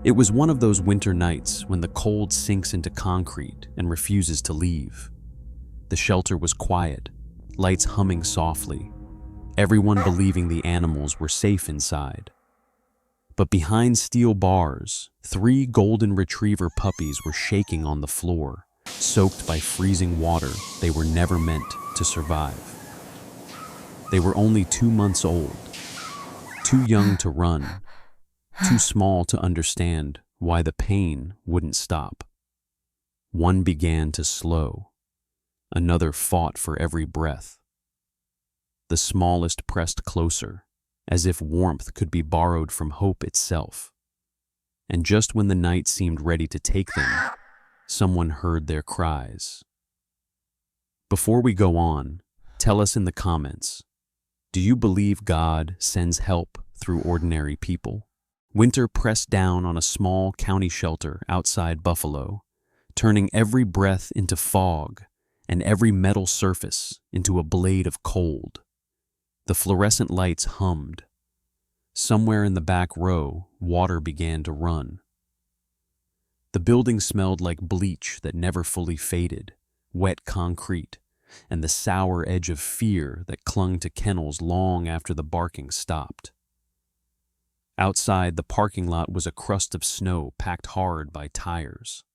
It was one of those winter nights when the cold sinks into concrete and refuses to leave. The shelter was quiet, lights humming softly, everyone believing the animals were safe inside. But behind steel bars, 3 golden retriever puppies were shaking on the floor, soaked by freezing water they were never meant to survive. They were only 2 months old, too young to run, too small to understand why the pain wouldn't stop. One began to slow, another fought for every breath. The smallest pressed closer, as if warmth could be borrowed from hope itself. And just when the night seemed ready to take them, someone heard their cries. Before we go on, tell us in the comments, do you believe God sends help through ordinary people? Winter pressed down on a small county shelter outside Buffalo, turning every breath into fog and every metal surface into a blade of cold. The fluorescent lights hummed. Somewhere in the back row, water began to run. The building smelled like bleach that never fully faded, wet concrete, and the sour edge of fear that clung to kennels long after the barking stopped. Outside, the parking lot was a crust of snow packed hard by tires.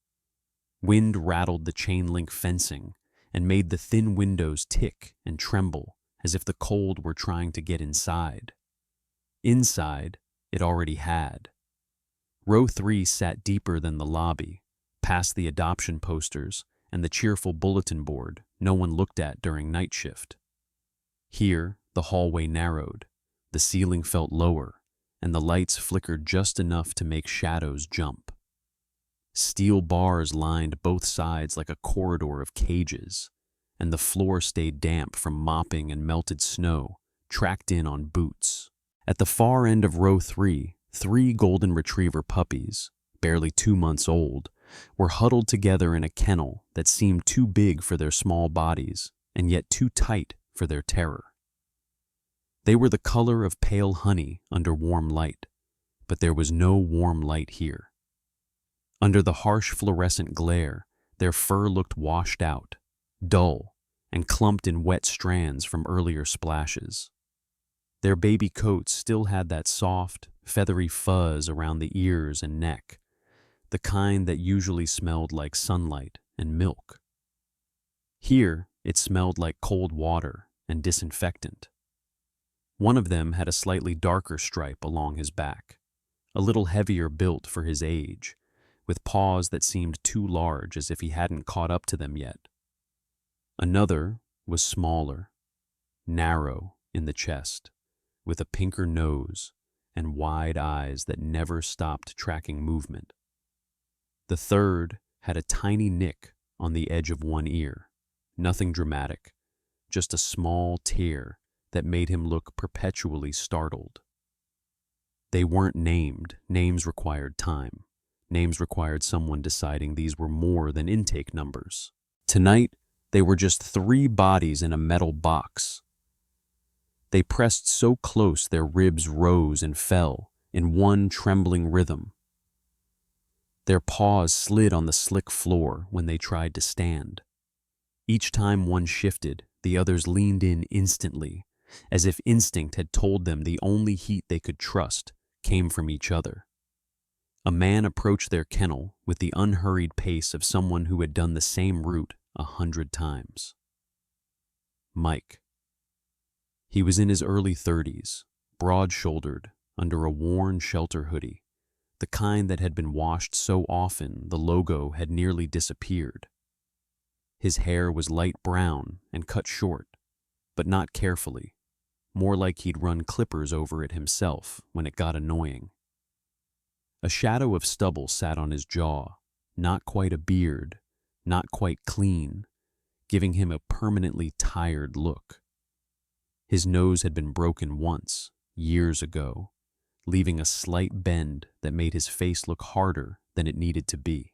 Wind rattled the chain-link fencing and made the thin windows tick and tremble as if the cold were trying to get inside. Inside, it already had. Row 3 sat deeper than the lobby, past the adoption posters and the cheerful bulletin board no one looked at during night shift. Here, the hallway narrowed, the ceiling felt lower, and the lights flickered just enough to make shadows jump. Steel bars lined both sides like a corridor of cages, and the floor stayed damp from mopping and melted snow tracked in on boots. At the far end of row 3, 3 golden retriever puppies, barely 2 months old, were huddled together in a kennel that seemed too big for their small bodies and yet too tight for their terror. They were the color of pale honey under warm light, but there was no warm light here. Under the harsh fluorescent glare, their fur looked washed out, dull, and clumped in wet strands from earlier splashes. Their baby coats still had that soft, feathery fuzz around the ears and neck, the kind that usually smelled like sunlight and milk. Here, it smelled like cold water and disinfectant. One of them had a slightly darker stripe along his back, a little heavier built for his age, with paws that seemed too large as if he hadn't caught up to them yet. Another was smaller, narrow in the chest, with a pinker nose and wide eyes that never stopped tracking movement. The third had a tiny nick on the edge of one ear, nothing dramatic, just a small tear that made him look perpetually startled. They weren't named. Names required time. Names required someone deciding these were more than intake numbers. Tonight, they were just 3 bodies in a metal box. They pressed so close their ribs rose and fell in one trembling rhythm. Their paws slid on the slick floor when they tried to stand. Each time one shifted, the others leaned in instantly, as if instinct had told them the only heat they could trust came from each other. A man approached their kennel with the unhurried pace of someone who had done the same route 100 times. Mike. He was in his early 30s, broad-shouldered, under a worn shelter hoodie, the kind that had been washed so often the logo had nearly disappeared. His hair was light brown and cut short, but not carefully, more like he'd run clippers over it himself when it got annoying. A shadow of stubble sat on his jaw, not quite a beard, not quite clean, giving him a permanently tired look. His nose had been broken once, years ago, leaving a slight bend that made his face look harder than it needed to be.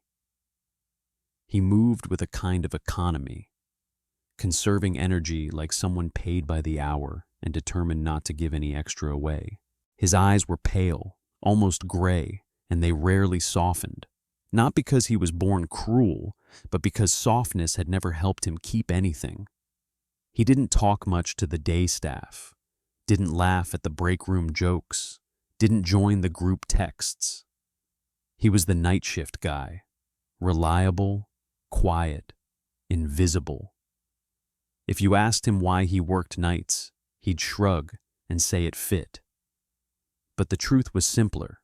He moved with a kind of economy, conserving energy like someone paid by the hour and determined not to give any extra away. His eyes were pale, almost gray, and they rarely softened. Not because he was born cruel, but because softness had never helped him keep anything. He didn't talk much to the day staff, didn't laugh at the break room jokes, didn't join the group texts. He was the night shift guy, reliable, quiet, invisible. If you asked him why he worked nights, he'd shrug and say it fit. But the truth was simpler.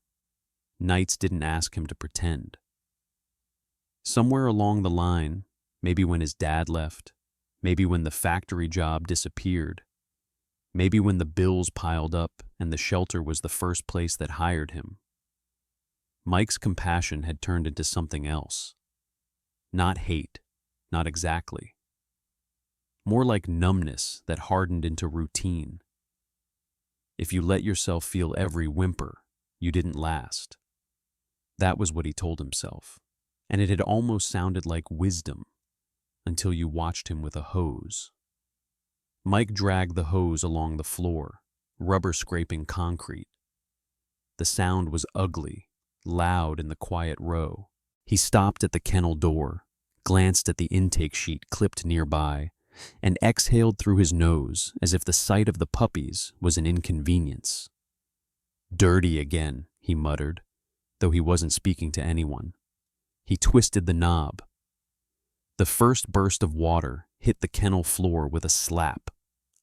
Nights didn't ask him to pretend. Somewhere along the line, maybe when his dad left, maybe when the factory job disappeared, maybe when the bills piled up and the shelter was the first place that hired him, Mike's compassion had turned into something else. Not hate, not exactly. More like numbness that hardened into routine. If you let yourself feel every whimper, you didn't last. That was what he told himself, and it had almost sounded like wisdom until you watched him with a hose. Mike dragged the hose along the floor, rubber scraping concrete. The sound was ugly, loud in the quiet row. He stopped at the kennel door, glanced at the intake sheet clipped nearby, and exhaled through his nose as if the sight of the puppies was an inconvenience. "Dirty again," he muttered, though he wasn't speaking to anyone. He twisted the knob. The first burst of water hit the kennel floor with a slap,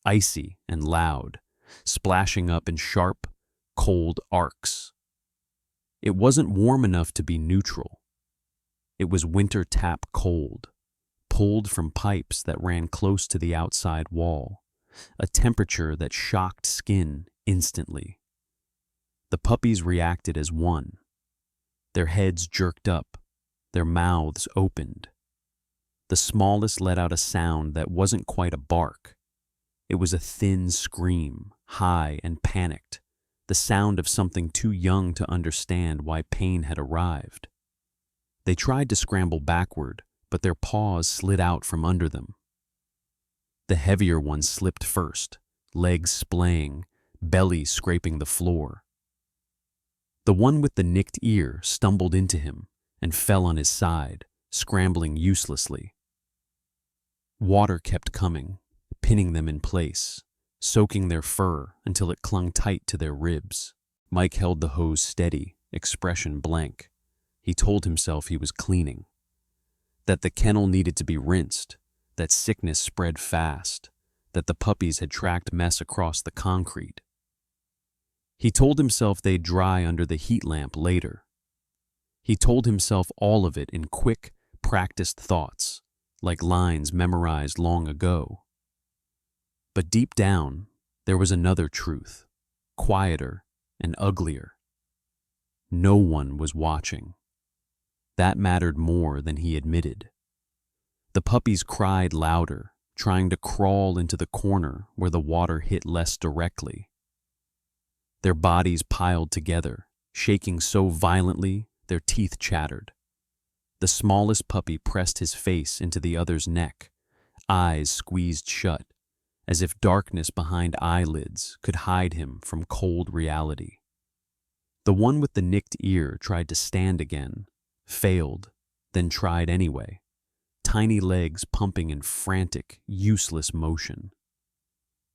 icy and loud, splashing up in sharp, cold arcs. It wasn't warm enough to be neutral. It was winter tap cold, pulled from pipes that ran close to the outside wall, a temperature that shocked skin instantly. The puppies reacted as one. Their heads jerked up, their mouths opened. The smallest let out a sound that wasn't quite a bark. It was a thin scream, high and panicked, the sound of something too young to understand why pain had arrived. They tried to scramble backward, but their paws slid out from under them. The heavier one slipped first, legs splaying, belly scraping the floor. The one with the nicked ear stumbled into him and fell on his side, scrambling uselessly. Water kept coming, pinning them in place, soaking their fur until it clung tight to their ribs. Mike held the hose steady, expression blank. He told himself he was cleaning, that the kennel needed to be rinsed, that sickness spread fast, that the puppies had tracked mess across the concrete. He told himself they'd dry under the heat lamp later. He told himself all of it in quick, practiced thoughts, like lines memorized long ago. But deep down, there was another truth, quieter and uglier. No one was watching. That mattered more than he admitted. The puppies cried louder, trying to crawl into the corner where the water hit less directly. Their bodies piled together, shaking so violently their teeth chattered. The smallest puppy pressed his face into the other's neck, eyes squeezed shut, as if darkness behind eyelids could hide him from cold reality. The one with the nicked ear tried to stand again, failed, then tried anyway, tiny legs pumping in frantic, useless motion.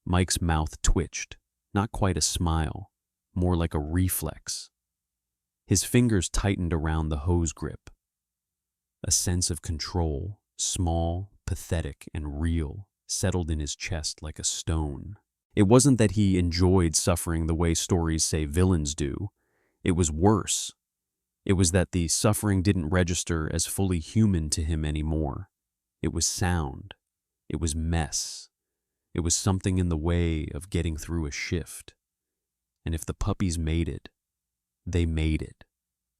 Mike's mouth twitched, not quite a smile, more like a reflex. His fingers tightened around the hose grip. A sense of control, small, pathetic, and real, settled in his chest like a stone. It wasn't that he enjoyed suffering the way stories say villains do. It was worse. It was that the suffering didn't register as fully human to him anymore. It was sound. It was mess. It was something in the way of getting through a shift. And if the puppies made it, they made it.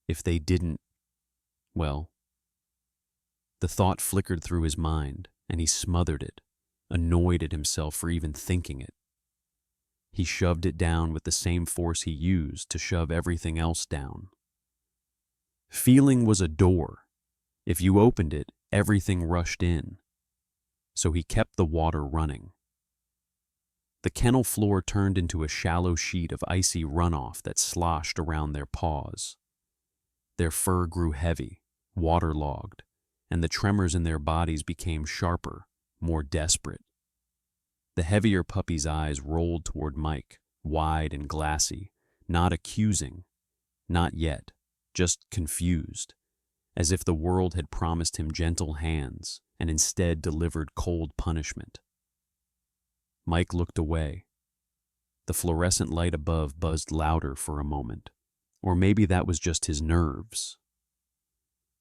If they didn't, well. The thought flickered through his mind, and he smothered it, annoyed at himself for even thinking it. He shoved it down with the same force he used to shove everything else down. Feeling was a door. If you opened it, everything rushed in. So he kept the water running. The kennel floor turned into a shallow sheet of icy runoff that sloshed around their paws. Their fur grew heavy, waterlogged, and the tremors in their bodies became sharper, more desperate. The heavier puppy's eyes rolled toward Mike, wide and glassy, not accusing, not yet, just confused, as if the world had promised him gentle hands and instead delivered cold punishment. Mike looked away. The fluorescent light above buzzed louder for a moment, or maybe that was just his nerves.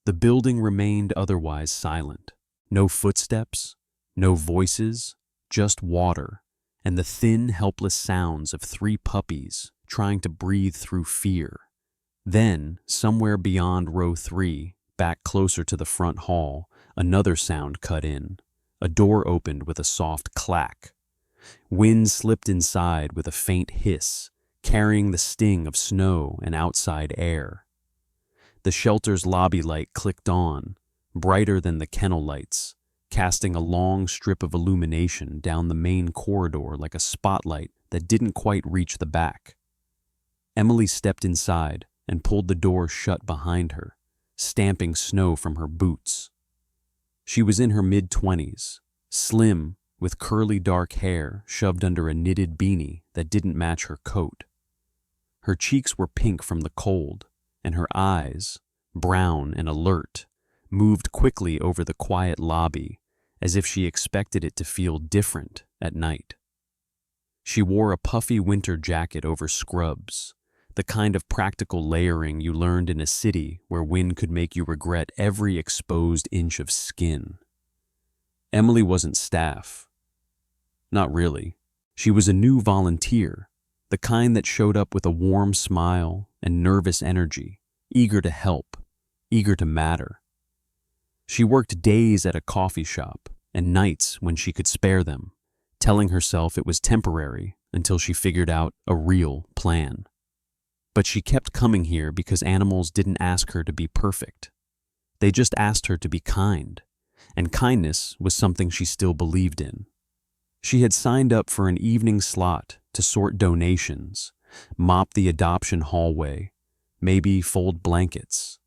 The building remained otherwise silent. No footsteps, no voices, just water, and the thin, helpless sounds of 3 puppies trying to breathe through fear. Then, somewhere beyond row 3, back closer to the front hall, another sound cut in. A door opened with a soft clack. Wind slipped inside with a faint hiss, carrying the sting of snow and outside air. The shelter's lobby light clicked on, brighter than the kennel lights, casting a long strip of illumination down the main corridor like a spotlight that didn't quite reach the back. Emily stepped inside and pulled the door shut behind her, stamping snow from her boots. She was in her mid-20s, slim, with curly dark hair shoved under a knitted beanie that didn't match her coat. Her cheeks were pink from the cold, and her eyes, brown and alert, moved quickly over the quiet lobby as if she expected it to feel different at night. She wore a puffy winter jacket over scrubs, the kind of practical layering you learned in a city where wind could make you regret every exposed inch of skin. Emily wasn't staff. Not really. She was a new volunteer, the kind that showed up with a warm smile and nervous energy, eager to help, eager to matter. She worked days at a coffee shop and nights when she could spare them, telling herself it was temporary until she figured out a real plan. But she kept coming here because animals didn't ask her to be perfect. They just asked her to be kind, and kindness was something she still believed in. She had signed up for an evening slot to sort donations, mop the adoption hallway, maybe fold blankets.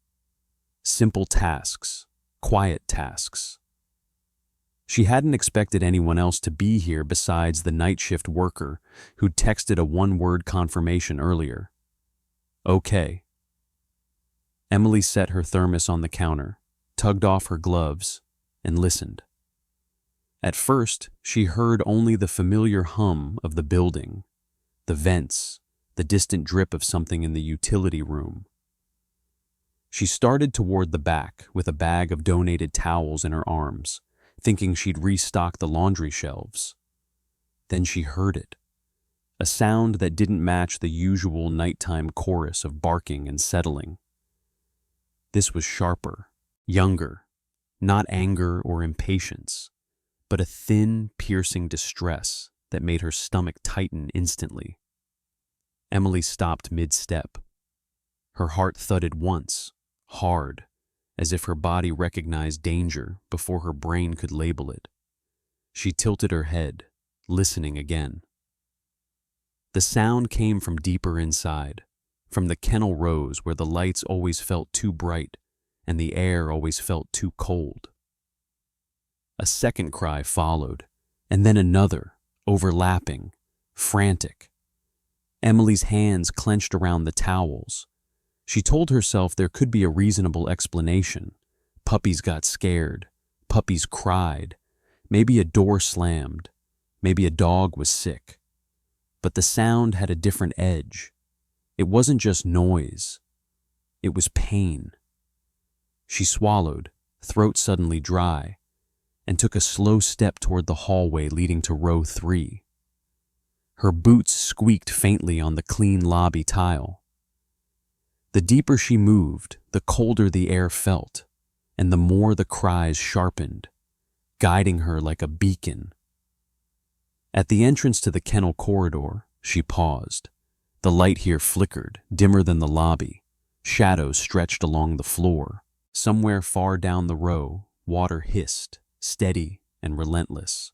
Simple tasks, quiet tasks. She hadn't expected anyone else to be here besides the night shift worker who'd texted a one-word confirmation earlier. Okay. Emily set her thermos on the counter, tugged off her gloves, and listened. At first, she heard only the familiar hum of the building, the vents, the distant drip of something in the utility room. She started toward the back with a bag of donated towels in her arms, thinking she'd restock the laundry shelves. Then she heard it, a sound that didn't match the usual nighttime chorus of barking and settling. This was sharper, younger, not anger or impatience, but a thin, piercing distress that made her stomach tighten instantly. Emily stopped mid-step. Her heart thudded once, hard, as if her body recognized danger before her brain could label it. She tilted her head, listening again. The sound came from deeper inside, from the kennel rows where the lights always felt too bright and the air always felt too cold. A second cry followed, and then another, overlapping, frantic. Emily's hands clenched around the towels. She told herself there could be a reasonable explanation. Puppies got scared. Puppies cried. Maybe a door slammed. Maybe a dog was sick. But the sound had a different edge. It wasn't just noise. It was pain. She swallowed, throat suddenly dry, and took a slow step toward the hallway leading to row 3. Her boots squeaked faintly on the clean lobby tile. The deeper she moved, the colder the air felt, and the more the cries sharpened, guiding her like a beacon. At the entrance to the kennel corridor, she paused. The light here flickered, dimmer than the lobby. Shadows stretched along the floor. Somewhere far down the row, water hissed, steady and relentless.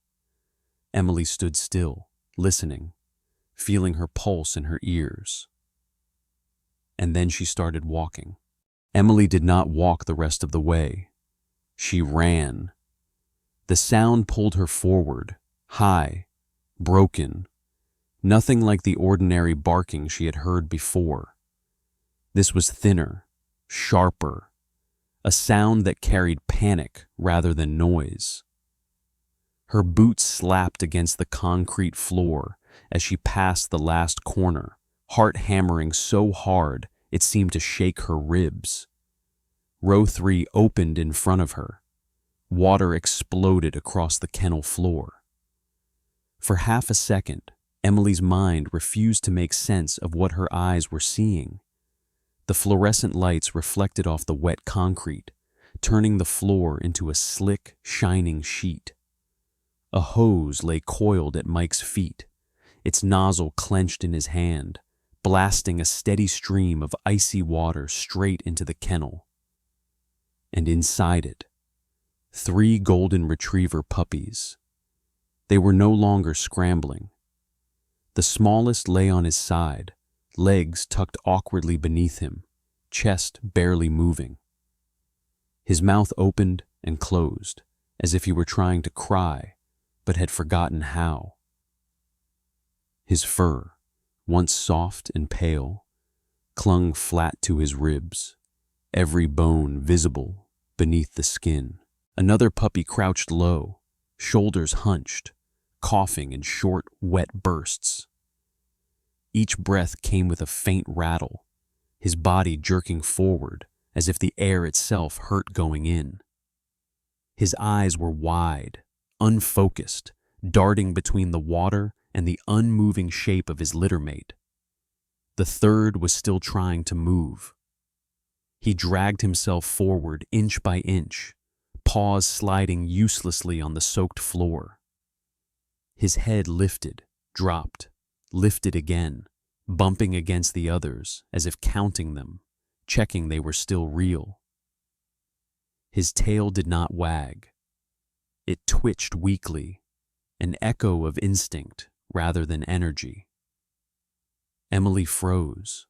Emily stood still, listening, feeling her pulse in her ears. And then she started walking. Emily did not walk the rest of the way. She ran. The sound pulled her forward, high, broken, nothing like the ordinary barking she had heard before. This was thinner, sharper, a sound that carried panic rather than noise. Her boots slapped against the concrete floor as she passed the last corner, heart hammering so hard it seemed to shake her ribs. Row 3 opened in front of her. Water exploded across the kennel floor. For half a second, Emily's mind refused to make sense of what her eyes were seeing. The fluorescent lights reflected off the wet concrete, turning the floor into a slick, shining sheet. A hose lay coiled at Mike's feet, its nozzle clenched in his hand, blasting a steady stream of icy water straight into the kennel. And inside it, 3 golden retriever puppies. They were no longer scrambling. The smallest lay on his side, legs tucked awkwardly beneath him, chest barely moving. His mouth opened and closed, as if he were trying to cry, but had forgotten how. His fur, once soft and pale, clung flat to his ribs, every bone visible beneath the skin. Another puppy crouched low, shoulders hunched, coughing in short, wet bursts. Each breath came with a faint rattle, his body jerking forward as if the air itself hurt going in. His eyes were wide, unfocused, darting between the water and the unmoving shape of his littermate. The third was still trying to move. He dragged himself forward inch by inch, paws sliding uselessly on the soaked floor. His head lifted, dropped, lifted again, bumping against the others as if counting them, checking they were still real. His tail did not wag. It twitched weakly, an echo of instinct rather than energy. Emily froze.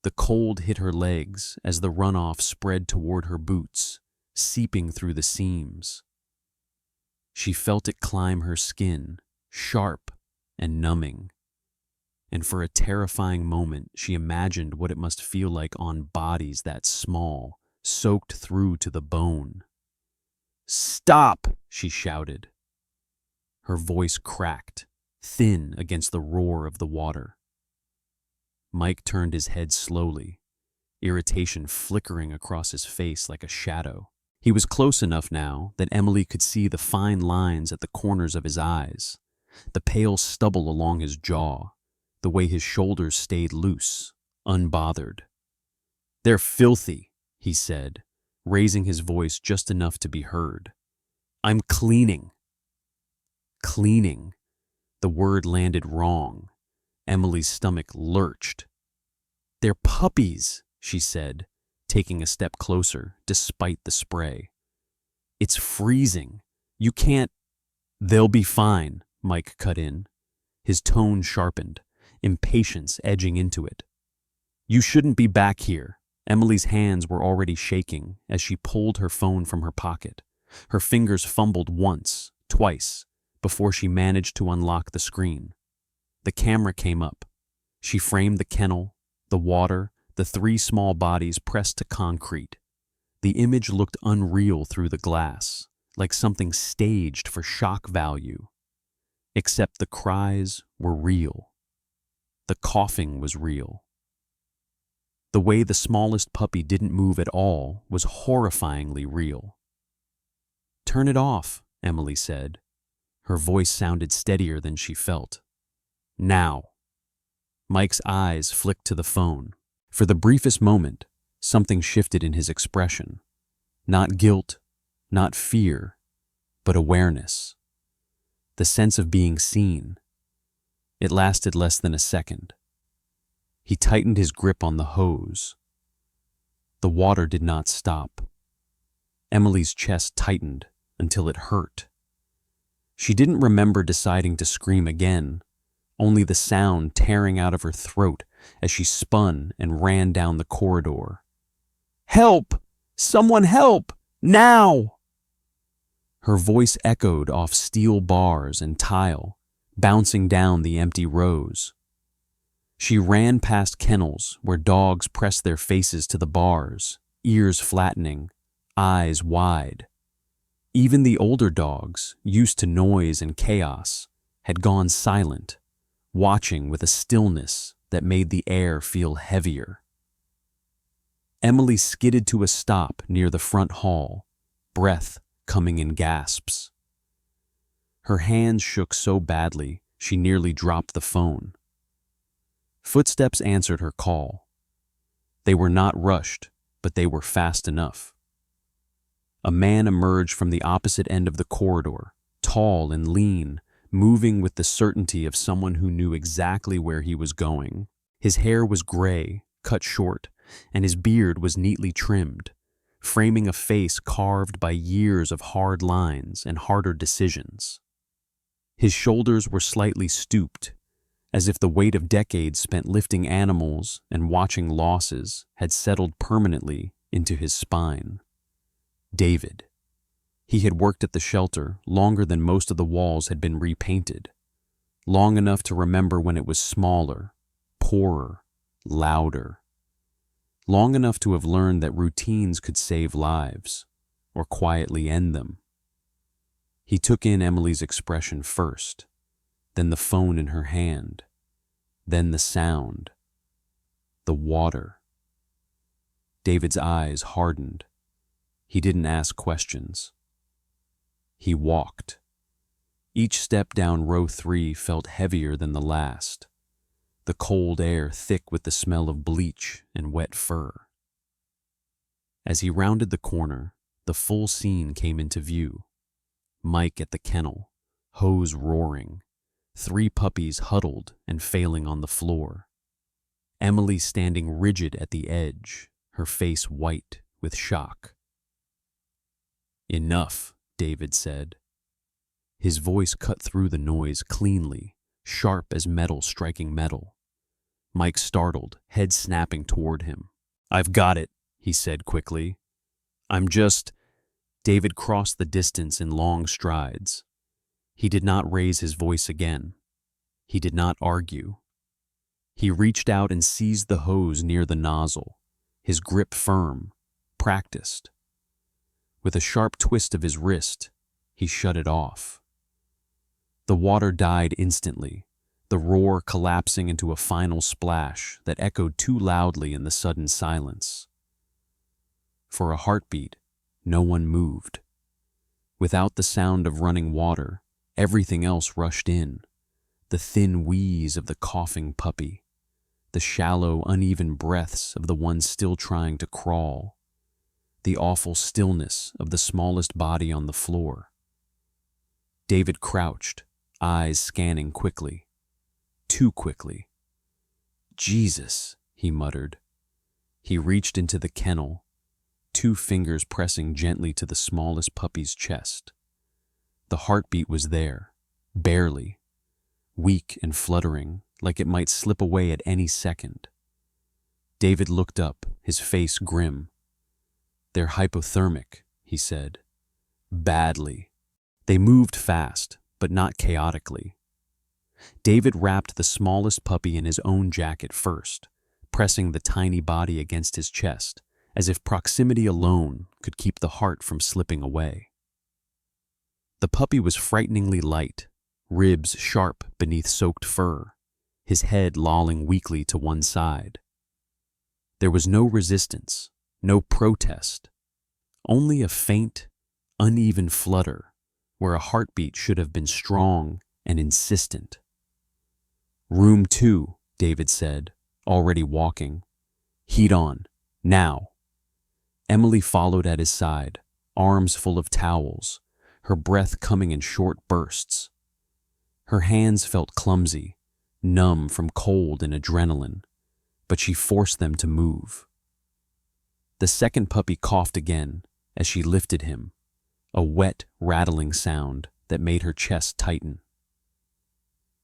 The cold hit her legs as the runoff spread toward her boots, seeping through the seams. She felt it climb her skin, sharp and numbing. And for a terrifying moment, she imagined what it must feel like on bodies that small, soaked through to the bone. "Stop!" she shouted. Her voice cracked, thin against the roar of the water. Mike turned his head slowly, irritation flickering across his face like a shadow. He was close enough now that Emily could see the fine lines at the corners of his eyes, the pale stubble along his jaw, the way his shoulders stayed loose, unbothered. "They're filthy," he said, raising his voice just enough to be heard. "I'm cleaning." Cleaning. The word landed wrong. Emily's stomach lurched. "They're puppies," she said, taking a step closer despite the spray. "It's freezing. You can't—" "They'll be fine," Mike cut in. His tone sharpened, impatience edging into it. "You shouldn't be back here." Emily's hands were already shaking as she pulled her phone from her pocket. Her fingers fumbled once, twice, before she managed to unlock the screen. The camera came up. She framed the kennel, the water, the 3 small bodies pressed to concrete. The image looked unreal through the glass, like something staged for shock value. Except the cries were real. The coughing was real. The way the smallest puppy didn't move at all was horrifyingly real. "Turn it off," Emily said. Her voice sounded steadier than she felt. "Now." Mike's eyes flicked to the phone. For the briefest moment, something shifted in his expression. Not guilt, not fear, but awareness. The sense of being seen. It lasted less than a second. He tightened his grip on the hose. The water did not stop. Emily's chest tightened until it hurt. She didn't remember deciding to scream again, only the sound tearing out of her throat as she spun and ran down the corridor. Help! Someone help! Now! Her voice echoed off steel bars and tile, bouncing down the empty rows. She ran past kennels where dogs pressed their faces to the bars, ears flattening, eyes wide. Even the older dogs, used to noise and chaos, had gone silent, watching with a stillness that made the air feel heavier. Emily skidded to a stop near the front hall, breath coming in gasps. Her hands shook so badly she nearly dropped the phone. Footsteps answered her call. They were not rushed, but they were fast enough. A man emerged from the opposite end of the corridor, tall and lean, moving with the certainty of someone who knew exactly where he was going. His hair was gray, cut short, and his beard was neatly trimmed, framing a face carved by years of hard lines and harder decisions. His shoulders were slightly stooped, as if the weight of decades spent lifting animals and watching losses had settled permanently into his spine. David. He had worked at the shelter longer than most of the walls had been repainted, long enough to remember when it was smaller, poorer, louder, long enough to have learned that routines could save lives, or quietly end them. He took in Emily's expression first, then the phone in her hand, then the sound, the water. David's eyes hardened. He didn't ask questions. He walked. Each step down row 3 felt heavier than the last, the cold air thick with the smell of bleach and wet fur. As he rounded the corner, the full scene came into view. Mike at the kennel, hose roaring, 3 puppies huddled and failing on the floor. Emily standing rigid at the edge, her face white with shock. "Enough," David said. His voice cut through the noise cleanly, sharp as metal striking metal. Mike startled, head snapping toward him. "I've got it," he said quickly. David crossed the distance in long strides. He did not raise his voice again. He did not argue. He reached out and seized the hose near the nozzle, his grip firm, practiced. With a sharp twist of his wrist, he shut it off. The water died instantly, the roar collapsing into a final splash that echoed too loudly in the sudden silence. For a heartbeat, no one moved. Without the sound of running water, everything else rushed in. The thin wheeze of the coughing puppy, the shallow, uneven breaths of the one still trying to crawl, the awful stillness of the smallest body on the floor. David crouched, eyes scanning quickly. Too quickly. "Jesus," he muttered. He reached into the kennel, 2 fingers pressing gently to the smallest puppy's chest. The heartbeat was there, barely, weak and fluttering, like it might slip away at any second. David looked up, his face grim. "They're hypothermic," he said. "Badly." They moved fast, but not chaotically. David wrapped the smallest puppy in his own jacket first, pressing the tiny body against his chest, as if proximity alone could keep the heart from slipping away. The puppy was frighteningly light, ribs sharp beneath soaked fur, his head lolling weakly to one side. There was no resistance, no protest, only a faint, uneven flutter where a heartbeat should have been strong and insistent. "Room 2, David said, already walking. "Heat on, now." Emily followed at his side, arms full of towels, her breath coming in short bursts. Her hands felt clumsy, numb from cold and adrenaline, but she forced them to move. The second puppy coughed again as she lifted him, a wet, rattling sound that made her chest tighten.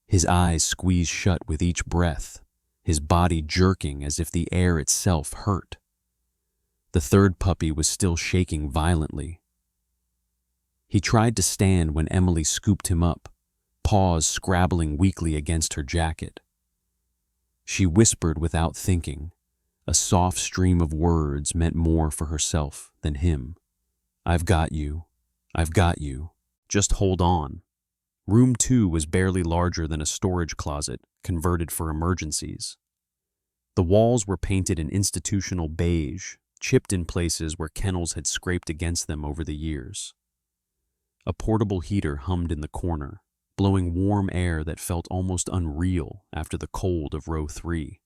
His eyes squeezed shut with each breath, his body jerking as if the air itself hurt. The third puppy was still shaking violently. He tried to stand when Emily scooped him up, paws scrabbling weakly against her jacket. She whispered without thinking. A soft stream of words meant more for herself than him. "I've got you. I've got you. Just hold on." Room 2 was barely larger than a storage closet converted for emergencies. The walls were painted an institutional beige, chipped in places where kennels had scraped against them over the years. A portable heater hummed in the corner, blowing warm air that felt almost unreal after the cold of row 3.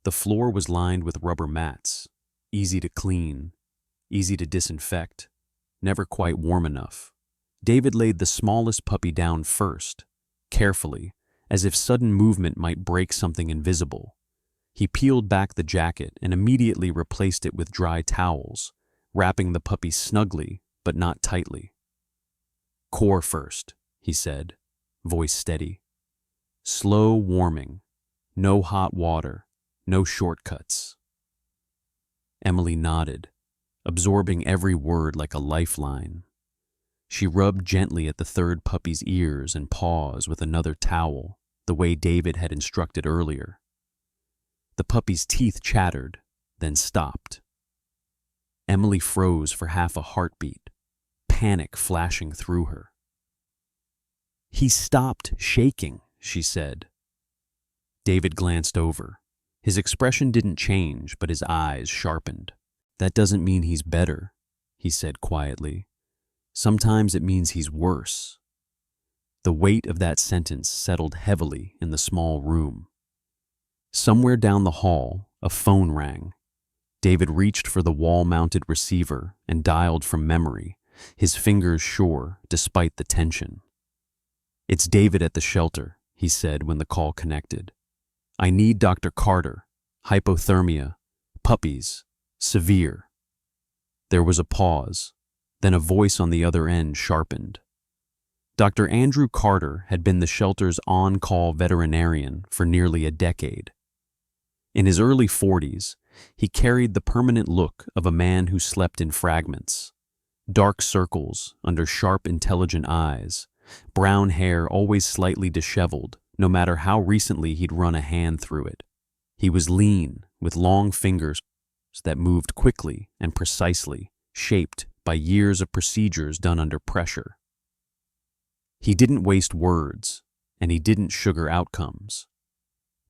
The floor was lined with rubber mats, easy to clean, easy to disinfect, never quite warm enough. David laid the smallest puppy down first, carefully, as if sudden movement might break something invisible. He peeled back the jacket and immediately replaced it with dry towels, wrapping the puppy snugly but not tightly. "Core first," he said, voice steady. "Slow warming, no hot water, no shortcuts." Emily nodded, absorbing every word like a lifeline. She rubbed gently at the third puppy's ears and paws with another towel, the way David had instructed earlier. The puppy's teeth chattered, then stopped. Emily froze for half a heartbeat, panic flashing through her. "He stopped shaking," she said. David glanced over. His expression didn't change, but his eyes sharpened. "That doesn't mean he's better," he said quietly. "Sometimes it means he's worse." The weight of that sentence settled heavily in the small room. Somewhere down the hall, a phone rang. David reached for the wall-mounted receiver and dialed from memory, his fingers sure despite the tension. "It's David at the shelter," he said when the call connected. "I need Dr. Carter. Hypothermia. Puppies. Severe." There was a pause. Then a voice on the other end sharpened. Dr. Andrew Carter had been the shelter's on-call veterinarian for nearly a decade. In his early 40s, he carried the permanent look of a man who slept in fragments. Dark circles under sharp, intelligent eyes, brown hair always slightly disheveled, no matter how recently he'd run a hand through it. He was lean, with long fingers that moved quickly and precisely, shaped by years of procedures done under pressure. He didn't waste words, and he didn't sugar outcomes.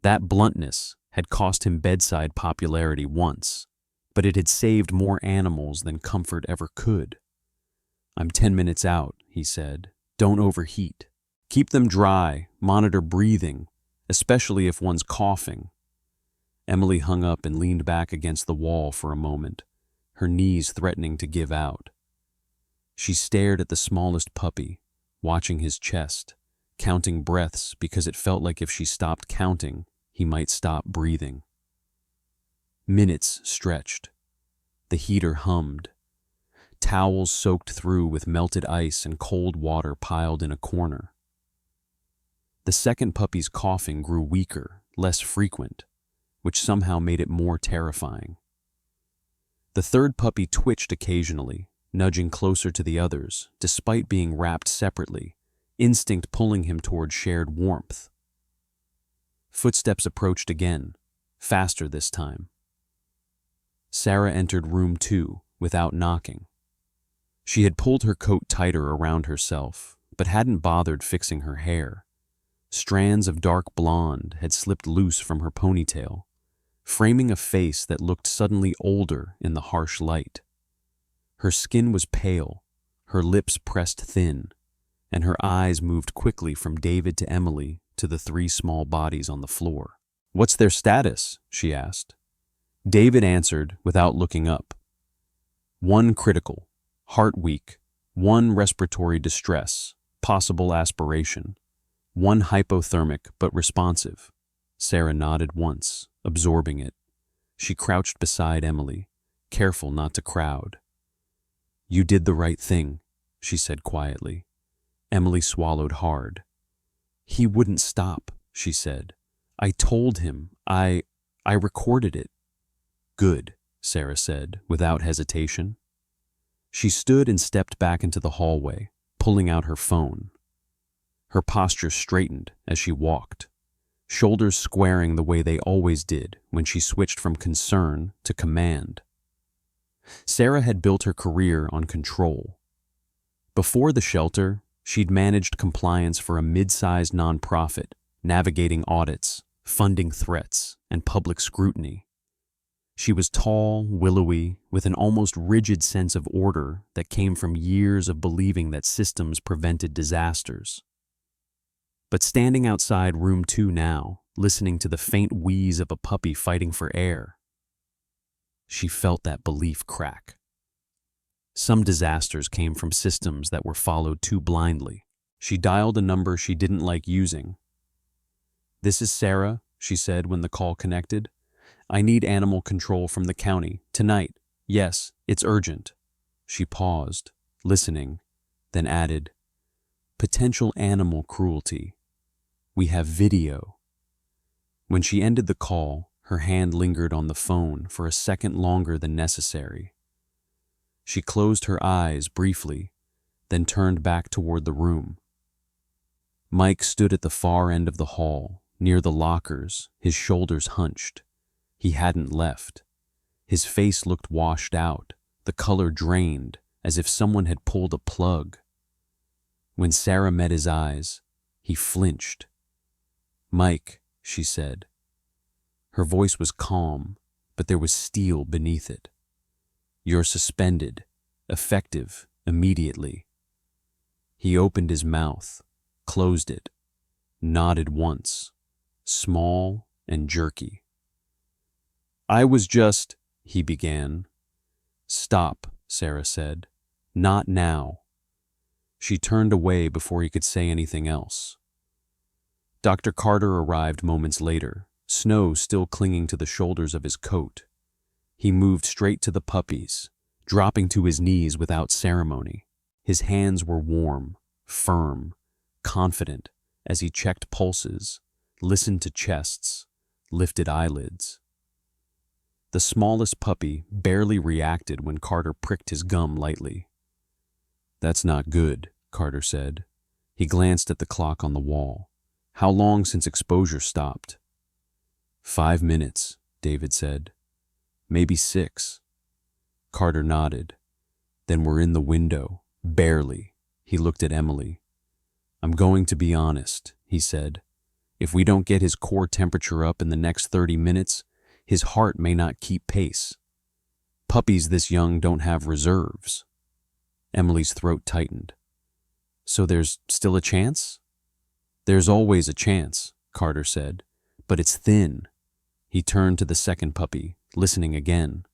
That bluntness had cost him bedside popularity once, but it had saved more animals than comfort ever could. "I'm 10 minutes out," he said. "Don't overheat. Keep them dry, monitor breathing, especially if one's coughing." Emily hung up and leaned back against the wall for a moment, her knees threatening to give out. She stared at the smallest puppy, watching his chest, counting breaths because it felt like if she stopped counting, he might stop breathing. Minutes stretched. The heater hummed. Towels soaked through with melted ice and cold water piled in a corner. The second puppy's coughing grew weaker, less frequent, which somehow made it more terrifying. The third puppy twitched occasionally, nudging closer to the others, despite being wrapped separately, instinct pulling him toward shared warmth. Footsteps approached again, faster this time. Sarah entered room 2 without knocking. She had pulled her coat tighter around herself, but hadn't bothered fixing her hair. Strands of dark blonde had slipped loose from her ponytail, framing a face that looked suddenly older in the harsh light. Her skin was pale, her lips pressed thin, and her eyes moved quickly from David to Emily to the 3 small bodies on the floor. "What's their status?" she asked. David answered without looking up. "One critical, heart weak, 1 respiratory distress, possible aspiration, 1 hypothermic but responsive." Sarah nodded once, absorbing it. She crouched beside Emily, careful not to crowd. "You did the right thing," she said quietly. Emily swallowed hard. "He wouldn't stop," she said. "I told him. I recorded it." "Good," Sarah said, without hesitation. She stood and stepped back into the hallway, pulling out her phone. Her posture straightened as she walked, shoulders squaring the way they always did when she switched from concern to command. Sarah had built her career on control. Before the shelter, she'd managed compliance for a mid-sized nonprofit, navigating audits, funding threats, and public scrutiny. She was tall, willowy, with an almost rigid sense of order that came from years of believing that systems prevented disasters. But standing outside room 2 now, listening to the faint wheeze of a puppy fighting for air, she felt that belief crack. Some disasters came from systems that were followed too blindly. She dialed a number she didn't like using. "This is Sarah," she said when the call connected. "I need animal control from the county, tonight. Yes, it's urgent." She paused, listening, then added, "Potential animal cruelty. We have video." When she ended the call, her hand lingered on the phone for a second longer than necessary. She closed her eyes briefly, then turned back toward the room. Mike stood at the far end of the hall, near the lockers, his shoulders hunched. He hadn't left. His face looked washed out, the color drained, as if someone had pulled a plug. When Sarah met his eyes, he flinched. "Mike," she said. Her voice was calm, but there was steel beneath it. "You're suspended, effective immediately." He opened his mouth, closed it, nodded once, small and jerky. "I was just," he began. "Stop," Sarah said. "Not now." She turned away before he could say anything else. Dr. Carter arrived moments later, snow still clinging to the shoulders of his coat. He moved straight to the puppies, dropping to his knees without ceremony. His hands were warm, firm, confident as he checked pulses, listened to chests, lifted eyelids. The smallest puppy barely reacted when Carter pricked his gum lightly. "That's not good," Carter said. He glanced at the clock on the wall. "How long since exposure stopped?" 5 minutes, David said. "Maybe 6. Carter nodded. "Then we're in the window, barely." He looked at Emily. "I'm going to be honest," he said. "If we don't get his core temperature up in the next 30 minutes, his heart may not keep pace. Puppies this young don't have reserves." Emily's throat tightened. "So there's still a chance?" "There's always a chance," Carter said, "but it's thin." He turned to the second puppy, listening again.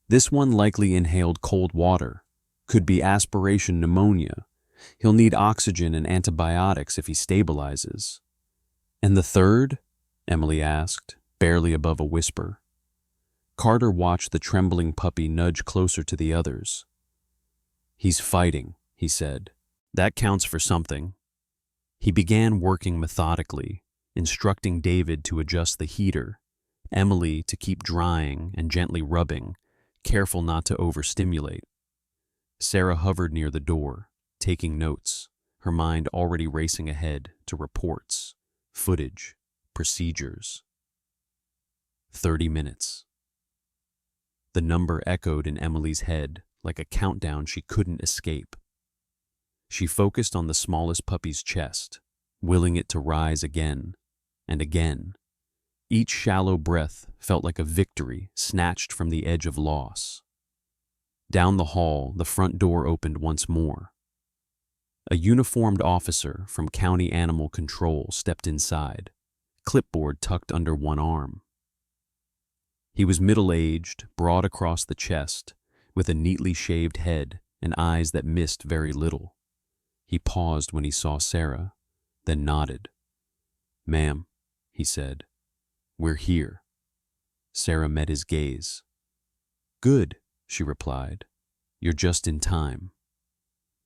"This one likely inhaled cold water. Could be aspiration pneumonia. He'll need oxygen and antibiotics if he stabilizes." "And the third?" Emily asked, barely above a whisper. Carter watched the trembling puppy nudge closer to the others. "He's fighting," he said. "That counts for something." He began working methodically, instructing David to adjust the heater, Emily to keep drying and gently rubbing, careful not to overstimulate. Sarah hovered near the door, taking notes, her mind already racing ahead to reports, footage, procedures. 30 minutes. The number echoed in Emily's head like a countdown she couldn't escape. She focused on the smallest puppy's chest, willing it to rise again and again. Each shallow breath felt like a victory snatched from the edge of loss. Down the hall, the front door opened once more. A uniformed officer from County Animal Control stepped inside, clipboard tucked under one arm. He was middle-aged, broad across the chest, with a neatly shaved head and eyes that missed very little. He paused when he saw Sarah, then nodded. "Ma'am," he said, "we're here." Sarah met his gaze. "Good," she replied. "You're just in time."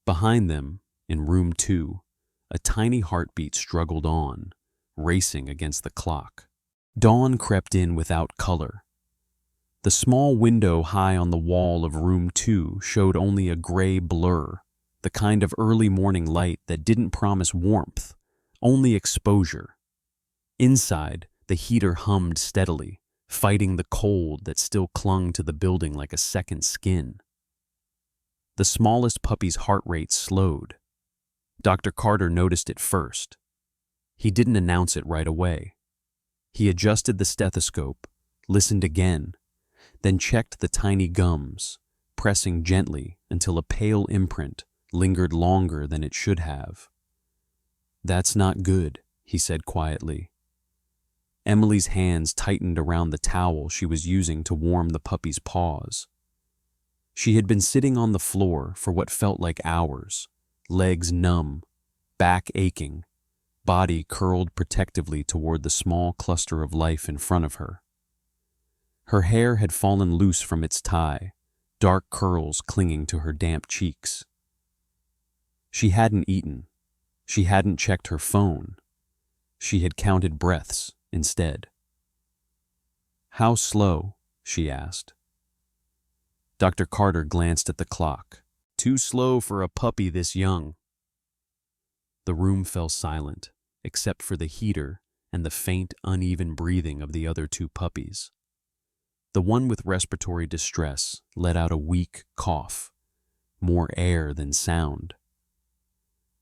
Behind them, in room 2, a tiny heartbeat struggled on, racing against the clock. Dawn crept in without color. The small window high on the wall of room 2 showed only a gray blur, the kind of early morning light that didn't promise warmth, only exposure. Inside, the heater hummed steadily, fighting the cold that still clung to the building like a second skin. The smallest puppy's heart rate slowed. Dr. Carter noticed it first. He didn't announce it right away. He adjusted the stethoscope, listened again, then checked the tiny gums, pressing gently until a pale imprint lingered longer than it should have. "That's not good," he said quietly. Emily's hands tightened around the towel she was using to warm the puppy's paws. She had been sitting on the floor for what felt like hours, legs numb, back aching, body curled protectively toward the small cluster of life in front of her. Her hair had fallen loose from its tie, dark curls clinging to her damp cheeks. She hadn't eaten. She hadn't checked her phone. She had counted breaths instead. "How slow?" she asked. Dr. Carter glanced at the clock. "Too slow for a puppy this young." The room fell silent, except for the heater and the faint, uneven breathing of the other 2 puppies. The one with respiratory distress let out a weak cough, more air than sound.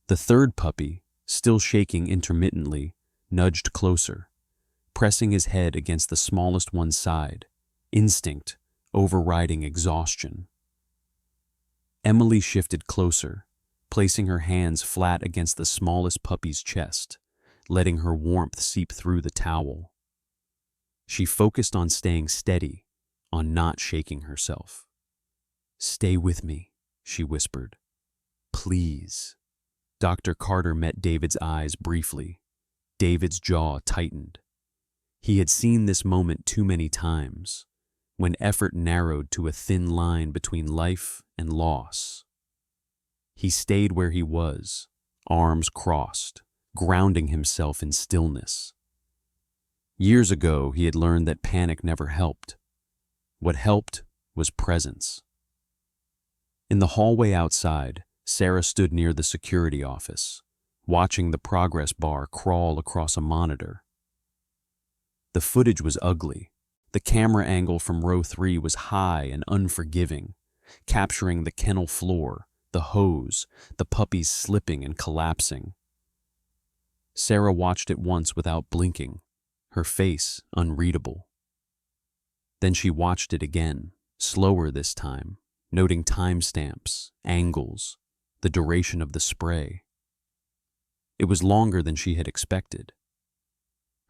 The third puppy, still shaking intermittently, nudged closer, pressing his head against the smallest one's side, instinct overriding exhaustion. Emily shifted closer, placing her hands flat against the smallest puppy's chest, letting her warmth seep through the towel. She focused on staying steady, on not shaking herself. "Stay with me," she whispered. "Please." Dr. Carter met David's eyes briefly. David's jaw tightened. He had seen this moment too many times, when effort narrowed to a thin line between life and loss. He stayed where he was, arms crossed, grounding himself in stillness. Years ago, he had learned that panic never helped. What helped was presence. In the hallway outside, Sarah stood near the security office, watching the progress bar crawl across a monitor. The footage was ugly. The camera angle from row 3 was high and unforgiving, capturing the kennel floor, the hose, the puppies slipping and collapsing. Sarah watched it once without blinking, her face unreadable. Then she watched it again, slower this time, noting timestamps, angles, the duration of the spray. It was longer than she had expected.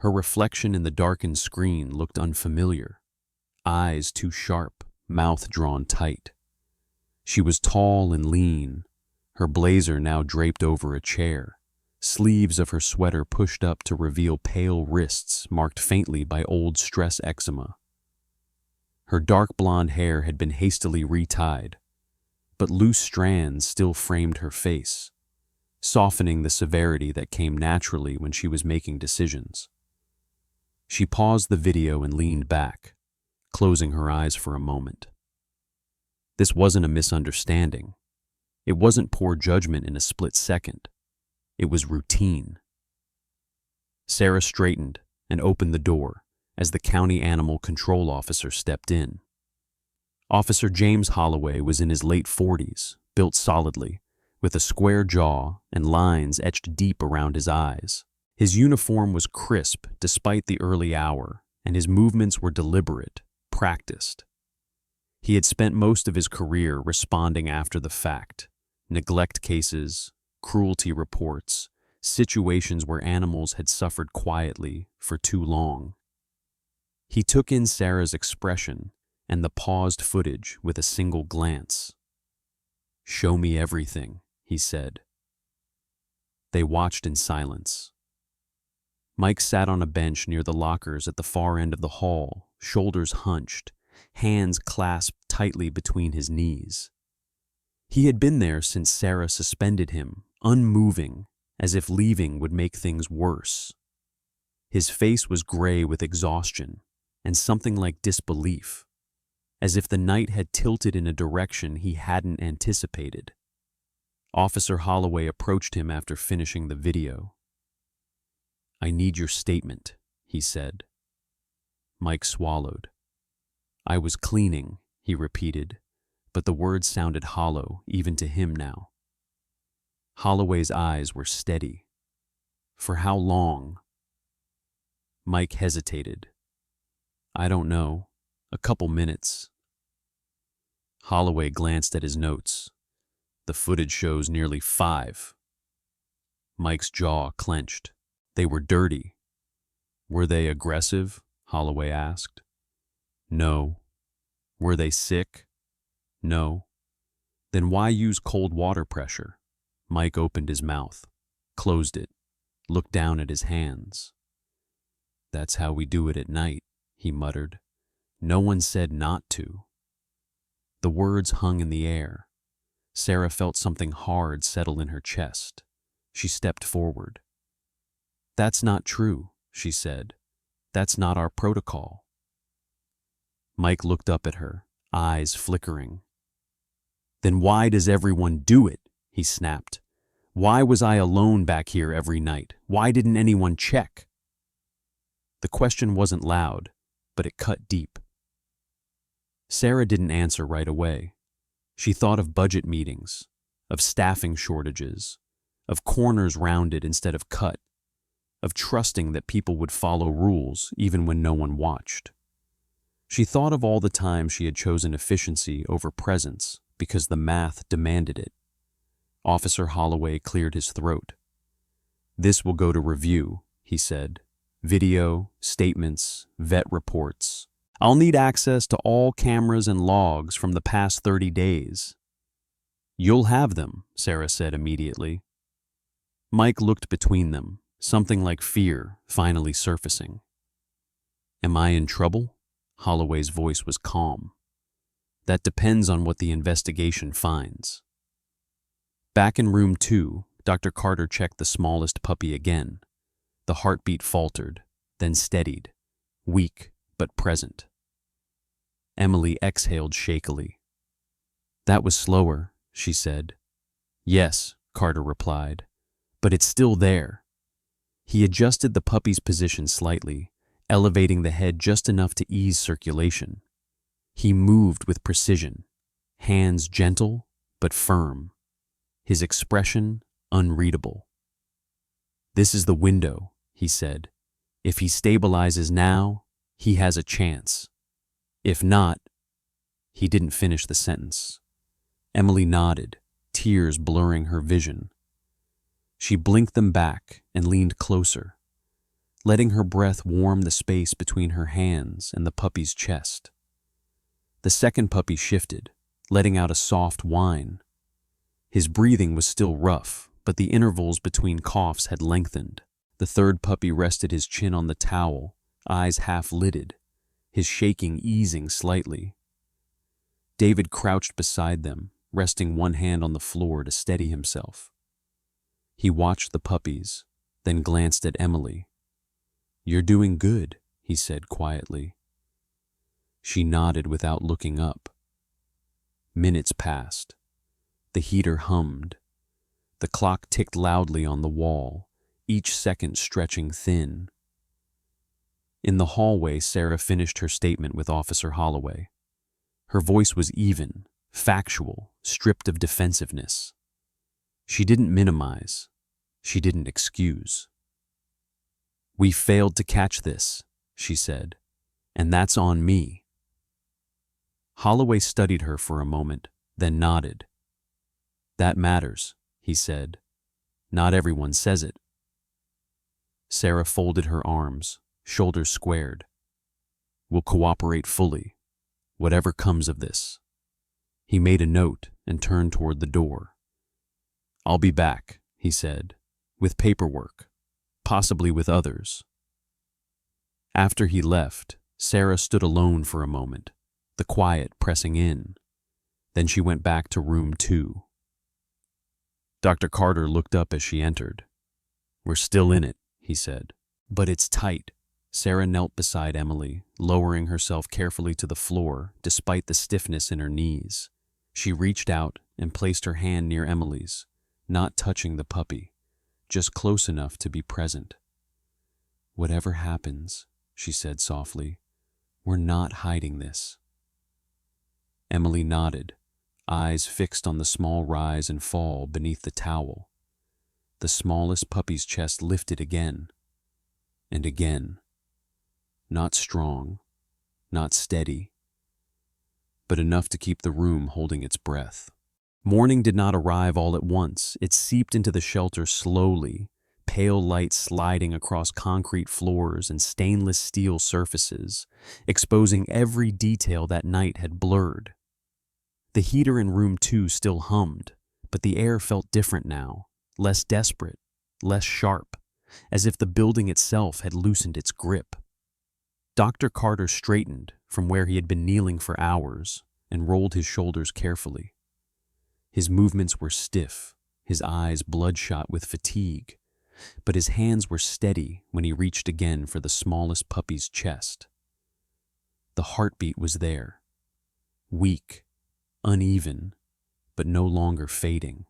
Her reflection in the darkened screen looked unfamiliar, eyes too sharp, mouth drawn tight. She was tall and lean, her blazer now draped over a chair, sleeves of her sweater pushed up to reveal pale wrists marked faintly by old stress eczema. Her dark blonde hair had been hastily retied, but loose strands still framed her face, softening the severity that came naturally when she was making decisions. She paused the video and leaned back, closing her eyes for a moment. This wasn't a misunderstanding. It wasn't poor judgment in a split second. It was routine. Sarah straightened and opened the door as the county animal control officer stepped in. Officer James Holloway was in his late 40s, built solidly, with a square jaw and lines etched deep around his eyes. His uniform was crisp despite the early hour, and his movements were deliberate, practiced. He had spent most of his career responding after the fact: neglect cases, cruelty reports, situations where animals had suffered quietly for too long. He took in Sarah's expression and the paused footage with a single glance. "Show me everything," he said. They watched in silence. Mike sat on a bench near the lockers at the far end of the hall, shoulders hunched, hands clasped tightly between his knees. He had been there since Sarah suspended him, unmoving, as if leaving would make things worse. His face was gray with exhaustion and something like disbelief. as if the night had tilted in a direction he hadn't anticipated. Officer Holloway approached him after finishing the video. "I need your statement," he said. Mike swallowed. "I was cleaning," he repeated, but the words sounded hollow even to him now. Holloway's eyes were steady. "For how long?" Mike hesitated. "I don't know. A couple minutes." Holloway glanced at his notes. "The footage shows nearly 5. Mike's jaw clenched. "They were dirty." "Were they aggressive?" Holloway asked. "No." "Were they sick?" "No." "Then why use cold water pressure?" Mike opened his mouth, closed it, looked down at his hands. "That's how we do it at night," he muttered. "No one said not to." The words hung in the air. Sarah felt something hard settle in her chest. She stepped forward. "That's not true," she said. "That's not our protocol." Mike looked up at her, eyes flickering. "Then why does everyone do it?" he snapped. "Why was I alone back here every night? Why didn't anyone check?" The question wasn't loud, but it cut deep. Sarah didn't answer right away. She thought of budget meetings, of staffing shortages, of corners rounded instead of cut, of trusting that people would follow rules even when no one watched. She thought of all the times she had chosen efficiency over presence because the math demanded it. Officer Holloway cleared his throat. "This will go to review," he said. "Video, statements, vet reports. I'll need access to all cameras and logs from the past 30 days. "You'll have them," Sarah said immediately. Mike looked between them, something like fear finally surfacing. "Am I in trouble?" Holloway's voice was calm. "That depends on what the investigation finds." Back in room 2, Dr. Carter checked the smallest puppy again. The heartbeat faltered, then steadied, weak but present. Emily exhaled shakily. "That was slower," she said. "Yes," Carter replied, "but it's still there." He adjusted the puppy's position slightly, elevating the head just enough to ease circulation. He moved with precision, hands gentle but firm, his expression unreadable. "This is the window," he said. "If he stabilizes now, he has a chance. If not—" He didn't finish the sentence. Emily nodded, tears blurring her vision. She blinked them back and leaned closer, letting her breath warm the space between her hands and the puppy's chest. The second puppy shifted, letting out a soft whine. His breathing was still rough, but the intervals between coughs had lengthened. The third puppy rested his chin on the towel, eyes half-lidded, his shaking easing slightly. David crouched beside them, resting one hand on the floor to steady himself. He watched the puppies, then glanced at Emily. "You're doing good," he said quietly. She nodded without looking up. Minutes passed. The heater hummed. The clock ticked loudly on the wall, each second stretching thin. In the hallway, Sarah finished her statement with Officer Holloway. Her voice was even, factual, stripped of defensiveness. She didn't minimize. She didn't excuse. "We failed to catch this," she said, "and that's on me." Holloway studied her for a moment, then nodded. "That matters," he said. "Not everyone says it." Sarah folded her arms, shoulders squared. "We'll cooperate fully, whatever comes of this." He made a note and turned toward the door. "I'll be back," he said, "with paperwork, possibly with others." After he left, Sarah stood alone for a moment, the quiet pressing in. Then she went back to room 2. Dr. Carter looked up as she entered. "We're still in it," he said, "but it's tight." Sarah knelt beside Emily, lowering herself carefully to the floor despite the stiffness in her knees. She reached out and placed her hand near Emily's, not touching the puppy, just close enough to be present. "Whatever happens," she said softly, "we're not hiding this." Emily nodded, eyes fixed on the small rise and fall beneath the towel. The smallest puppy's chest lifted again and again. Not strong, not steady, but enough to keep the room holding its breath. Morning did not arrive all at once. It seeped into the shelter slowly, pale light sliding across concrete floors and stainless steel surfaces, exposing every detail that night had blurred. The heater in room 2 still hummed, but the air felt different now, less desperate, less sharp, as if the building itself had loosened its grip. Dr. Carter straightened from where he had been kneeling for hours and rolled his shoulders carefully. His movements were stiff, his eyes bloodshot with fatigue, but his hands were steady when he reached again for the smallest puppy's chest. The heartbeat was there, weak, uneven, but no longer fading.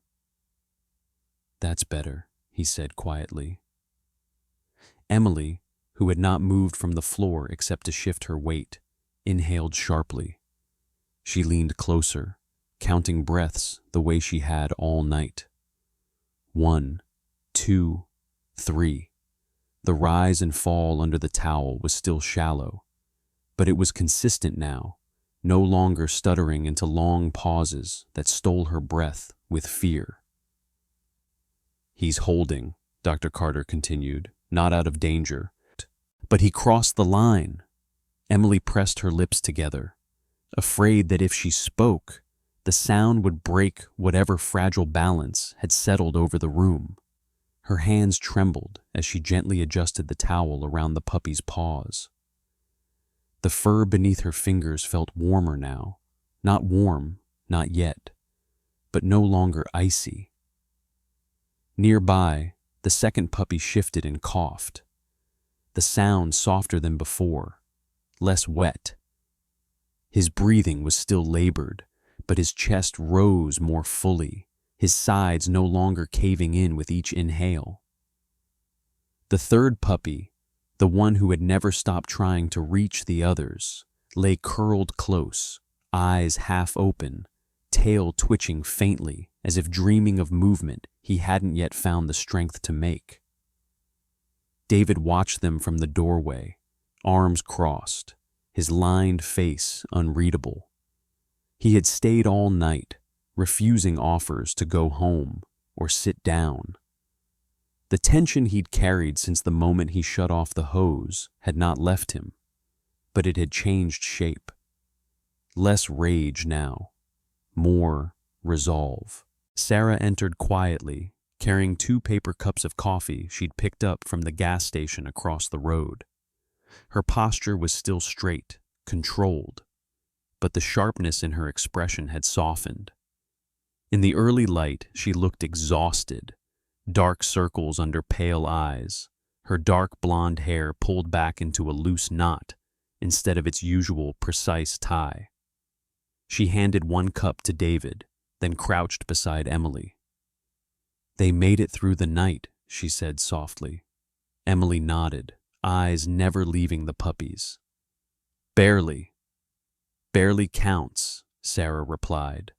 "That's better," he said quietly. Emily, who had not moved from the floor except to shift her weight, inhaled sharply. She leaned closer, counting breaths the way she had all night. 1, 2, 3. The rise and fall under the towel was still shallow, but it was consistent now, no longer stuttering into long pauses that stole her breath with fear. "He's holding," Dr. Carter continued, "not out of danger. But he crossed the line." Emily pressed her lips together, afraid that if she spoke, the sound would break whatever fragile balance had settled over the room. Her hands trembled as she gently adjusted the towel around the puppy's paws. The fur beneath her fingers felt warmer now, not warm, not yet, but no longer icy. Nearby, the second puppy shifted and coughed. The sound softer than before, less wet. His breathing was still labored, but his chest rose more fully, his sides no longer caving in with each inhale. The third puppy, the one who had never stopped trying to reach the others, lay curled close, eyes half open, tail twitching faintly as if dreaming of movement he hadn't yet found the strength to make. David watched them from the doorway, arms crossed, his lined face unreadable. He had stayed all night, refusing offers to go home or sit down. The tension he'd carried since the moment he shut off the hose had not left him, but it had changed shape. Less rage now, more resolve. Sarah entered quietly, carrying 2 paper cups of coffee she'd picked up from the gas station across the road. Her posture was still straight, controlled, but the sharpness in her expression had softened. In the early light, she looked exhausted, dark circles under pale eyes, her dark blonde hair pulled back into a loose knot instead of its usual precise tie. She handed 1 cup to David, then crouched beside Emily. "They made it through the night," she said softly. Emily nodded, eyes never leaving the puppies. "Barely. Barely counts," Sarah replied.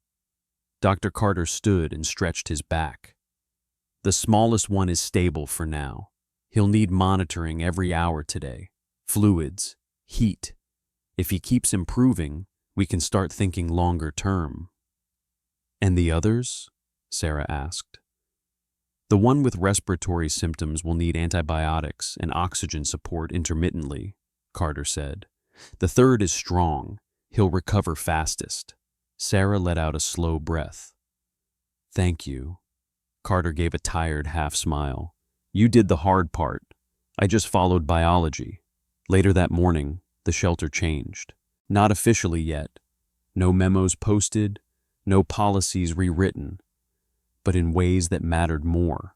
Dr. Carter stood and stretched his back. "The smallest one is stable for now. He'll need monitoring every hour today. Fluids, heat. If he keeps improving, we can start thinking longer term." "And the others?" Sarah asked. "The one with respiratory symptoms will need antibiotics and oxygen support intermittently," Carter said. "The third is strong. He'll recover fastest." Sarah let out a slow breath. "Thank you." Carter gave a tired half smile. "You did the hard part. I just followed biology." Later that morning, the shelter changed. Not officially yet. No memos posted, no policies rewritten, but in ways that mattered more.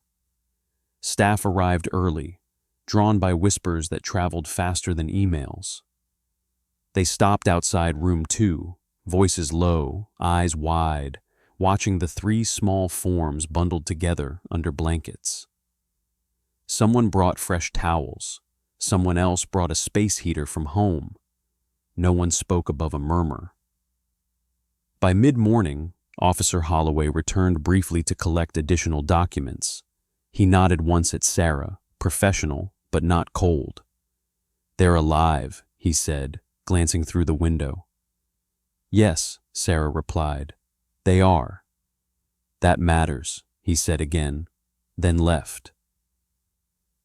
Staff arrived early, drawn by whispers that traveled faster than emails. They stopped outside room 2, voices low, eyes wide, watching the 3 small forms bundled together under blankets. Someone brought fresh towels. Someone else brought a space heater from home. No one spoke above a murmur. By mid-morning, Officer Holloway returned briefly to collect additional documents. He nodded once at Sarah, professional but not cold. "They're alive," he said, glancing through the window. "Yes," Sarah replied. "They are." "That matters," he said again, then left.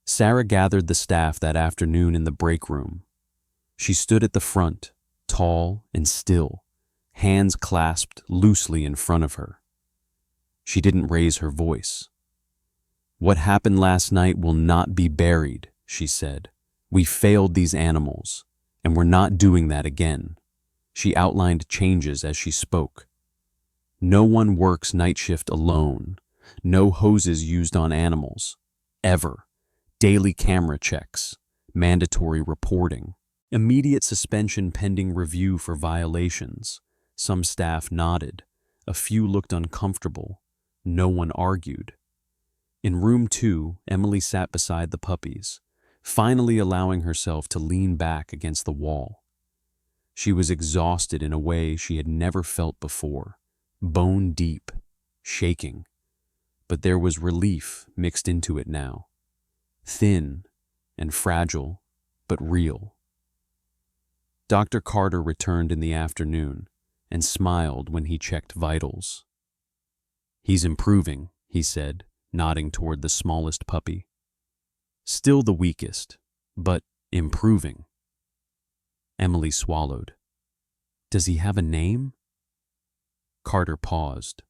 Sarah gathered the staff that afternoon in the break room. She stood at the front, tall and still, hands clasped loosely in front of her. She didn't raise her voice. "What happened last night will not be buried," she said. "We failed these animals, and we're not doing that again." She outlined changes as she spoke. "No one works night shift alone. No hoses used on animals. Ever. Daily camera checks. Mandatory reporting. Immediate suspension pending review for violations." Some staff nodded. A few looked uncomfortable. No one argued. In room 2, Emily sat beside the puppies, finally allowing herself to lean back against the wall. She was exhausted in a way she had never felt before, bone deep, shaking. But there was relief mixed into it now. Thin and fragile, but real. Dr. Carter returned in the afternoon and smiled when he checked vitals. "He's improving," he said, nodding toward the smallest puppy. "Still the weakest, but improving." Emily swallowed. "Does he have a name?" Carter paused.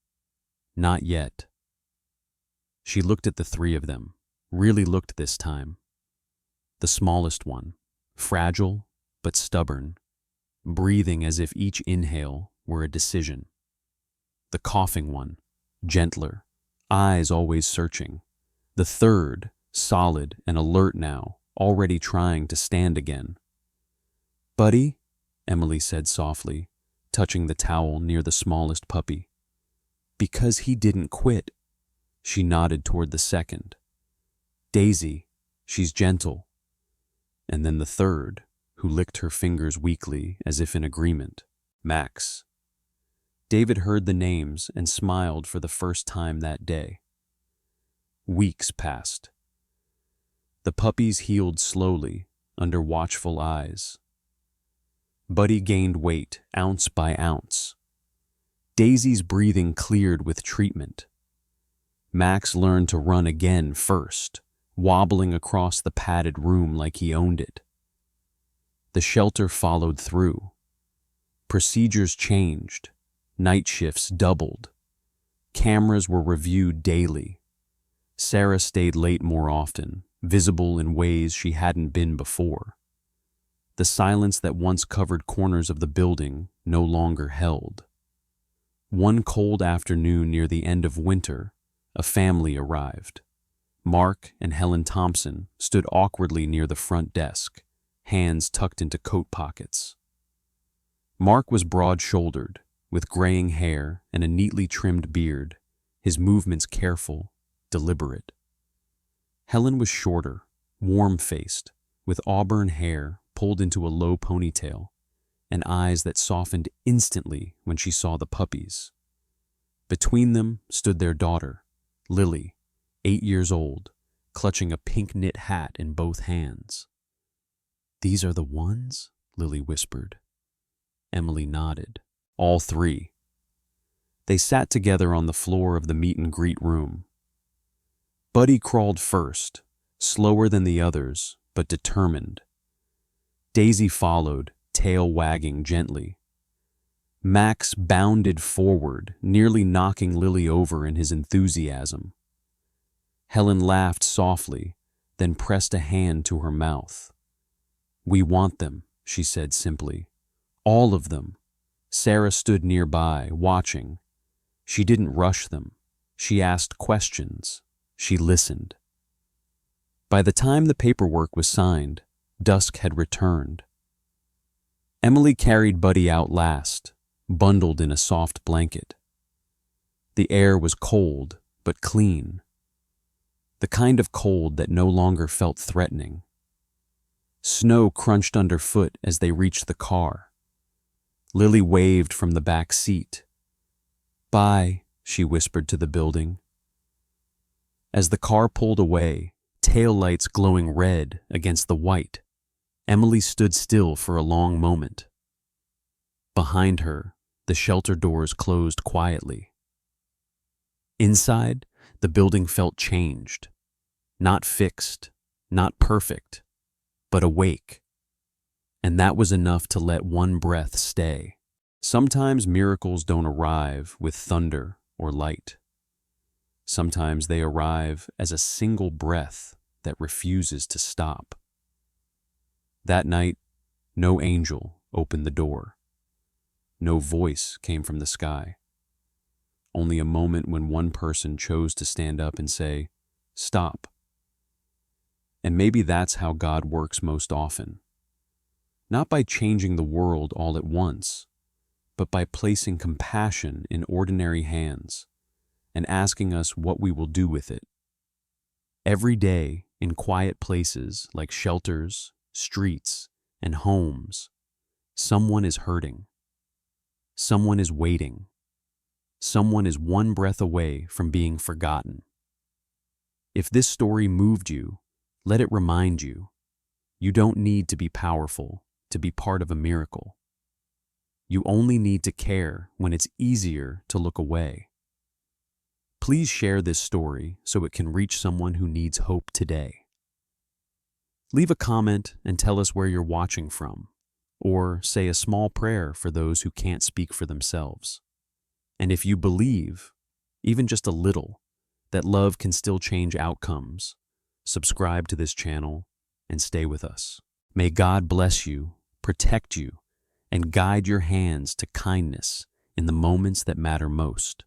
"Not yet." She looked at the 3 of them, really looked this time. The smallest one, fragile but stubborn, breathing as if each inhale were a decision. The coughing one, gentler, eyes always searching. The third, solid and alert now, already trying to stand again. "Buddy," Emily said softly, touching the towel near the smallest puppy. "Because he didn't quit." She nodded toward the second. "Daisy, she's gentle." And then the third, who licked her fingers weakly as if in agreement, Max. David heard the names and smiled for the first time that day. Weeks passed. The puppies healed slowly, under watchful eyes. Buddy gained weight, ounce by ounce. Daisy's breathing cleared with treatment. Max learned to run again first, wobbling across the padded room like he owned it. The shelter followed through. Procedures changed. Night shifts doubled. Cameras were reviewed daily. Sarah stayed late more often, visible in ways she hadn't been before. The silence that once covered corners of the building no longer held. One cold afternoon near the end of winter, a family arrived. Mark and Helen Thompson stood awkwardly near the front desk, hands tucked into coat pockets. Mark was broad-shouldered, with graying hair and a neatly trimmed beard, his movements careful, deliberate. Helen was shorter, warm-faced, with auburn hair pulled into a low ponytail, and eyes that softened instantly when she saw the puppies. Between them stood their daughter, Lily, 8 years old, clutching a pink knit hat in both hands. "These are the ones?" Lily whispered. Emily nodded. All 3. They sat together on the floor of the meet-and-greet room. Buddy crawled first, slower than the others, but determined. Daisy followed, tail wagging gently. Max bounded forward, nearly knocking Lily over in his enthusiasm. Helen laughed softly, then pressed a hand to her mouth. "We want them," she said simply. "All of them." Sarah stood nearby, watching. She didn't rush them. She asked questions. She listened. By the time the paperwork was signed, dusk had returned. Emily carried Buddy out last, bundled in a soft blanket. The air was cold, but clean. The kind of cold that no longer felt threatening. Snow crunched underfoot as they reached the car. Lily waved from the back seat. "Bye," she whispered to the building. As the car pulled away, taillights glowing red against the white, Emily stood still for a long moment. Behind her, the shelter doors closed quietly. Inside, the building felt changed. Not fixed, not perfect, but awake. And that was enough to let one breath stay. Sometimes miracles don't arrive with thunder or light. Sometimes they arrive as a single breath that refuses to stop. That night, no angel opened the door. No voice came from the sky. Only a moment when one person chose to stand up and say, "Stop." And maybe that's how God works most often. Not by changing the world all at once, but by placing compassion in ordinary hands and asking us what we will do with it. Every day, in quiet places like shelters, streets, and homes, someone is hurting. Someone is waiting. Someone is one breath away from being forgotten. If this story moved you, let it remind you, you don't need to be powerful to be part of a miracle. You only need to care when it's easier to look away. Please share this story so it can reach someone who needs hope today. Leave a comment and tell us where you're watching from, or say a small prayer for those who can't speak for themselves. And if you believe, even just a little, that love can still change outcomes, subscribe to this channel and stay with us. May God bless you, protect you, and guide your hands to kindness in the moments that matter most.